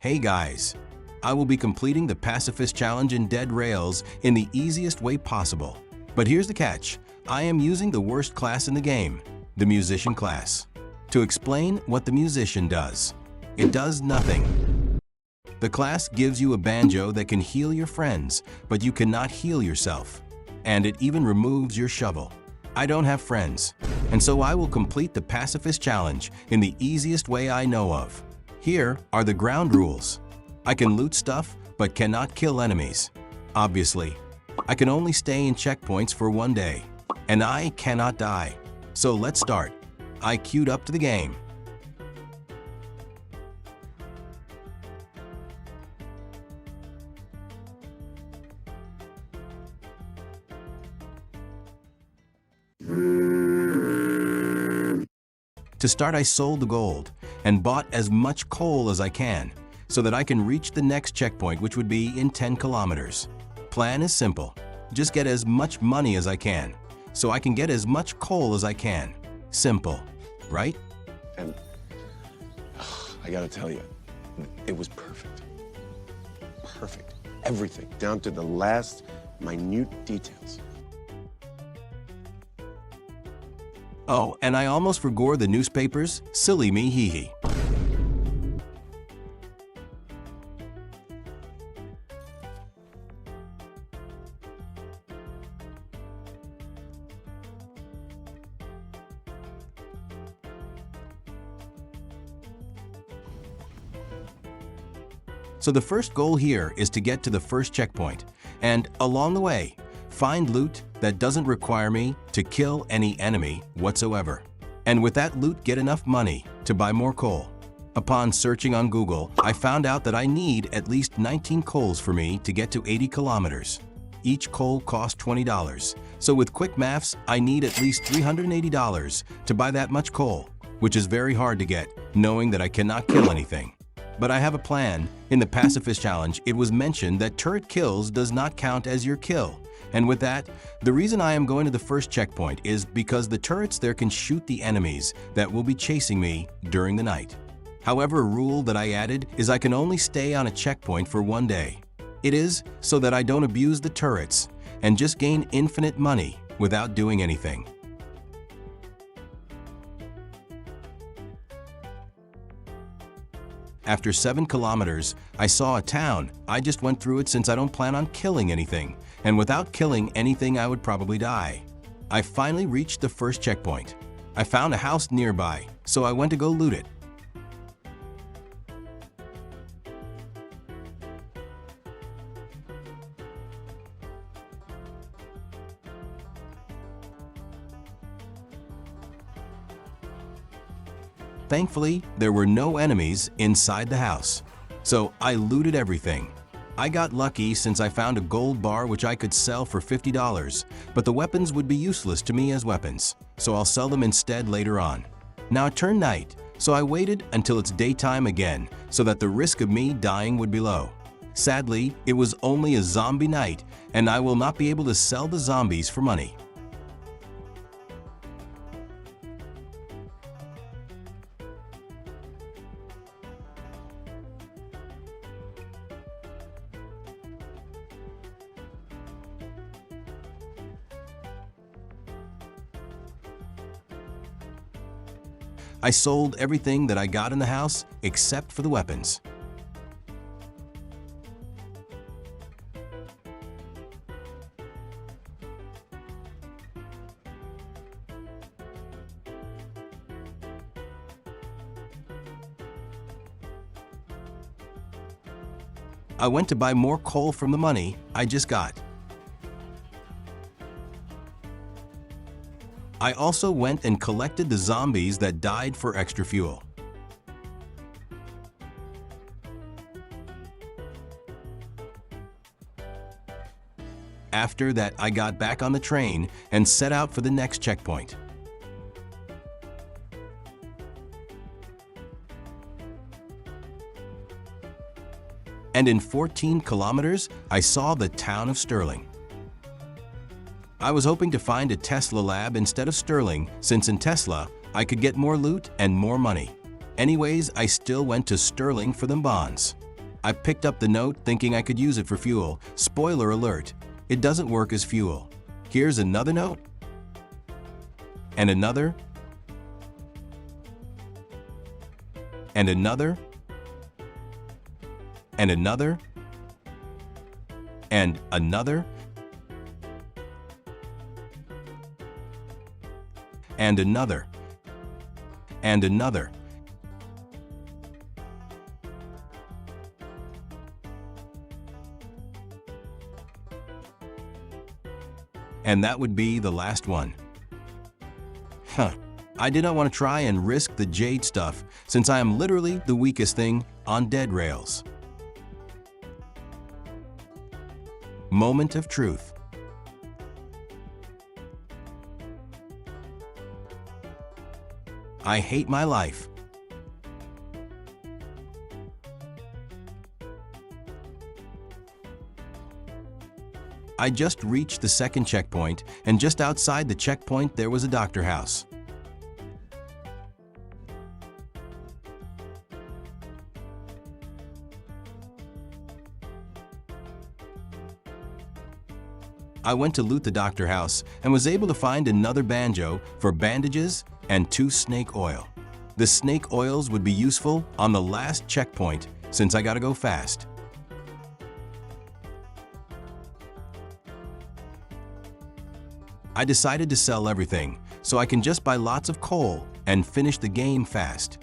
Hey guys, I will be completing the Pacifist challenge in Dead Rails in the easiest way possible. But here's the catch, I am using the worst class in the game, the musician class. To explain what the musician does, it does nothing. The class gives you a banjo that can heal your friends, but you cannot heal yourself. And it even removes your shovel. I don't have friends, and so I will complete the Pacifist challenge in the easiest way I know of. Here are the ground rules. I can loot stuff, but cannot kill enemies. Obviously, I can only stay in checkpoints for 1 day, and I cannot die. So let's start. I queued up to the game. To start, I sold the gold and bought as much coal as I can so that I can reach the next checkpoint, which would be in 10 kilometers. Plan is simple. Just get as much money as I can so I can get as much coal as I can. Simple, right? And I gotta tell you, it was perfect. Perfect. Everything, down to the last minute details. Oh, and I almost forgot the newspapers. Silly me, hee hee. So the first goal here is to get to the first checkpoint, and along the way, find loot that doesn't require me to kill any enemy whatsoever. And with that loot, get enough money to buy more coal. Upon searching on Google, I found out that I need at least 19 coals for me to get to 80 kilometers. Each coal costs $20, so with quick maths, I need at least $380 to buy that much coal, which is very hard to get, knowing that I cannot kill anything. But I have a plan. In the Pacifist challenge, it was mentioned that turret kills does not count as your kill. And with that, the reason I am going to the first checkpoint is because the turrets there can shoot the enemies that will be chasing me during the night. However, a rule that I added is I can only stay on a checkpoint for 1 day. It is so that I don't abuse the turrets and just gain infinite money without doing anything. After 7 kilometers, I saw a town. I just went through it since I don't plan on killing anything. And without killing anything, I would probably die. I finally reached the first checkpoint. I found a house nearby, so I went to go loot it. Thankfully, there were no enemies inside the house, so I looted everything. I got lucky since I found a gold bar which I could sell for $50, but the weapons would be useless to me as weapons, so I'll sell them instead later on. Now it turned night, so I waited until it's daytime again so that the risk of me dying would be low. Sadly, it was only a zombie night, and I will not be able to sell the zombies for money. I sold everything that I got in the house except for the weapons. I went to buy more coal from the money I just got. I also went and collected the zombies that died for extra fuel. After that, I got back on the train and set out for the next checkpoint. And in 14 kilometers, I saw the town of Sterling. I was hoping to find a Tesla lab instead of Sterling, since in Tesla, I could get more loot and more money. Anyways, I still went to Sterling for them bonds. I picked up the note thinking I could use it for fuel. Spoiler alert, it doesn't work as fuel. Here's another note. And another. And another. And another. And another. And another. And another. And that would be the last one. I did not want to try and risk the jade stuff since I am literally the weakest thing on dead rails. Moment of truth. I hate my life. I just reached the second checkpoint, and just outside the checkpoint there was a doctor house. I went to loot the doctor house and was able to find another banjo for bandages and 2 snake oil. The snake oils would be useful on the last checkpoint since I gotta go fast. I decided to sell everything so I can just buy lots of coal and finish the game fast.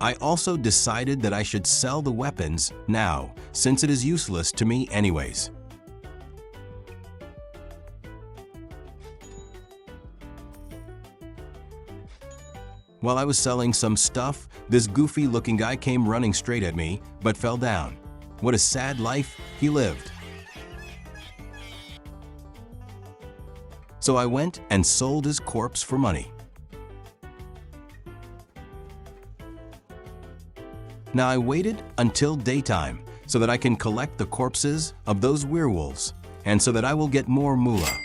I also decided that I should sell the weapons now, since it is useless to me anyways. While I was selling some stuff, this goofy-looking guy came running straight at me, but fell down. What a sad life he lived. So I went and sold his corpse for money. Now I waited until daytime so that I can collect the corpses of those werewolves and so that I will get more moolah.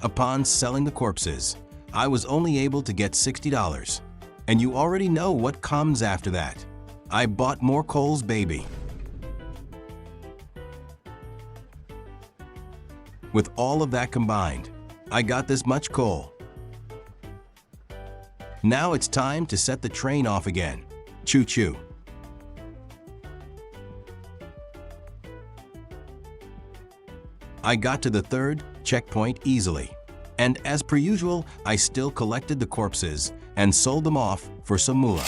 Upon selling the corpses, I was only able to get $60. And you already know what comes after that. I bought more coals, baby. With all of that combined, I got this much coal. Now it's time to set the train off again. Choo-choo. I got to the third checkpoint easily, and as per usual, I still collected the corpses and sold them off for some moolah.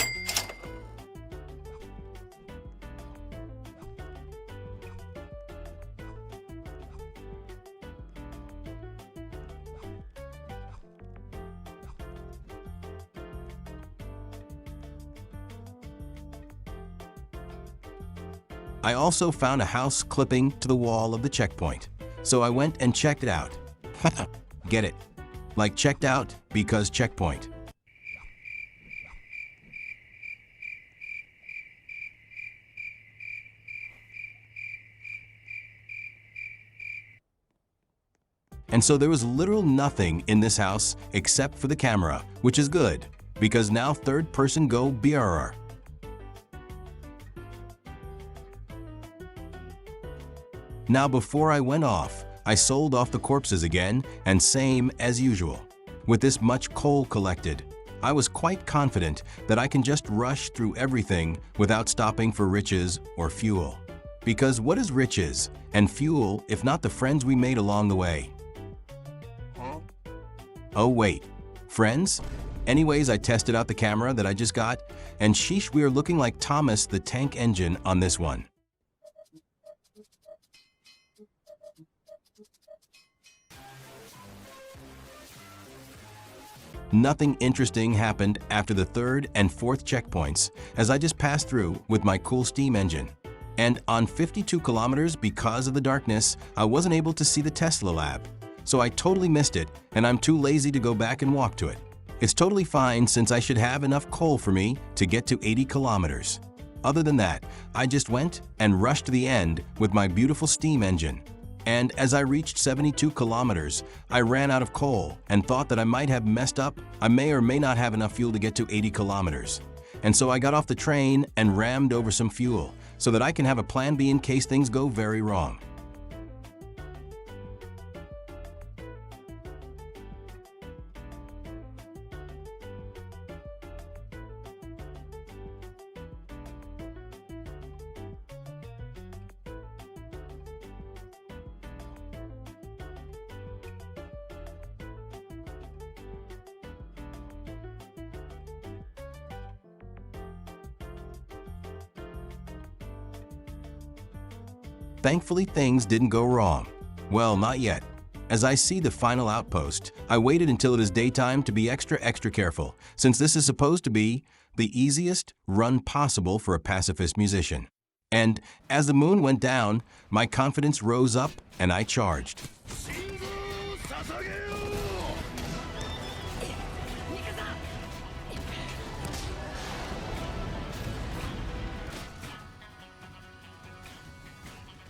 I also found a house clipping to the wall of the checkpoint. So I went and checked it out. Get it? Like checked out because checkpoint. And so there was literal nothing in this house except for the camera, which is good, because now third person go BRR. Now before I went off, I sold off the corpses again, and same as usual. With this much coal collected, I was quite confident that I can just rush through everything without stopping for riches or fuel. Because what is riches and fuel if not the friends we made along the way? Oh wait, Friends? Anyways, I tested out the camera that I just got, and sheesh, we are looking like Thomas the Tank Engine on this one. Nothing interesting happened after the third and fourth checkpoints as I just passed through with my cool steam engine. And on 52 kilometers, because of the darkness, I wasn't able to see the Tesla lab. So I totally missed it, and I'm too lazy to go back and walk to it. It's totally fine since I should have enough coal for me to get to 80 kilometers. Other than that, I just went and rushed to the end with my beautiful steam engine. And as I reached 72 kilometers, I ran out of coal and thought that I might have messed up. I may or may not have enough fuel to get to 80 kilometers. And so I got off the train and rammed over some fuel so that I can have a plan B in case things go very wrong. Thankfully, things didn't go wrong. Well, not yet. As I see the final outpost, I waited until it is daytime to be extra careful, since this is supposed to be the easiest run possible for a pacifist musician. And as the moon went down, my confidence rose up and I charged.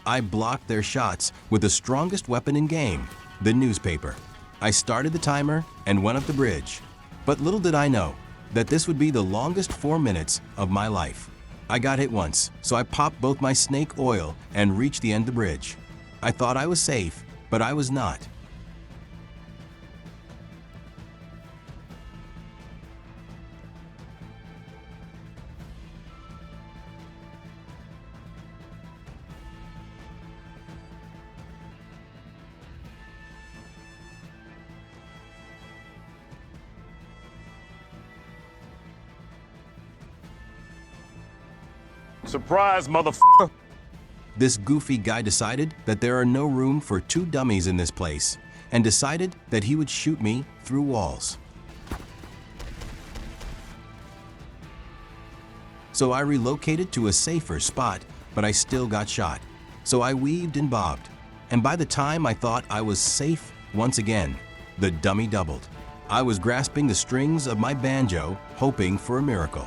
I blocked their shots with the strongest weapon in game, the newspaper. I started the timer and went up the bridge. But little did I know that this would be the longest 4 minutes of my life. I got hit once, so I popped both my snake oil and reached the end of the bridge. I thought I was safe, but I was not. Surprise, motherfucker! This goofy guy decided that there are no room for two dummies in this place and decided that he would shoot me through walls. So I relocated to a safer spot, but I still got shot. So I weaved and bobbed, and by the time I thought I was safe once again, the dummy doubled. I was grasping the strings of my banjo, hoping for a miracle.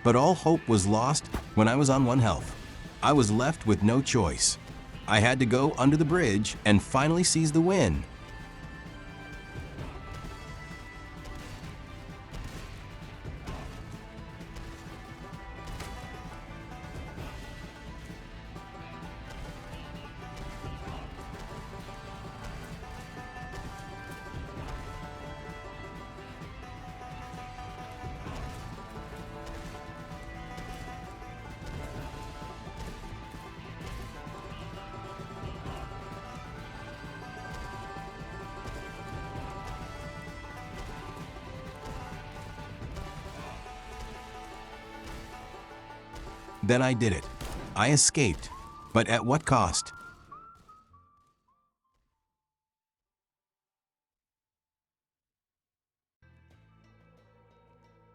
But all hope was lost when I was on 1 health. I was left with no choice. I had to go under the bridge and finally seize the win. Then I did it. I escaped, but at what cost?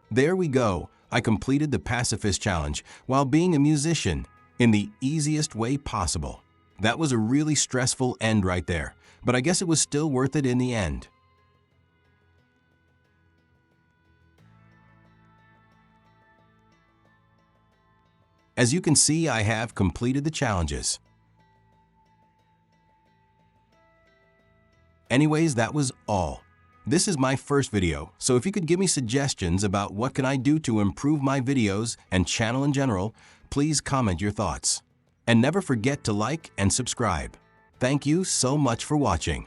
There we go. I completed the Pacifist challenge while being a musician in the easiest way possible. That was a really stressful end right there, but I guess it was still worth it in the end. As you can see, I have completed the challenges. Anyways, that was all. This is my first video, so if you could give me suggestions about what can I do to improve my videos and channel in general, please comment your thoughts. And never forget to like and subscribe. Thank you so much for watching.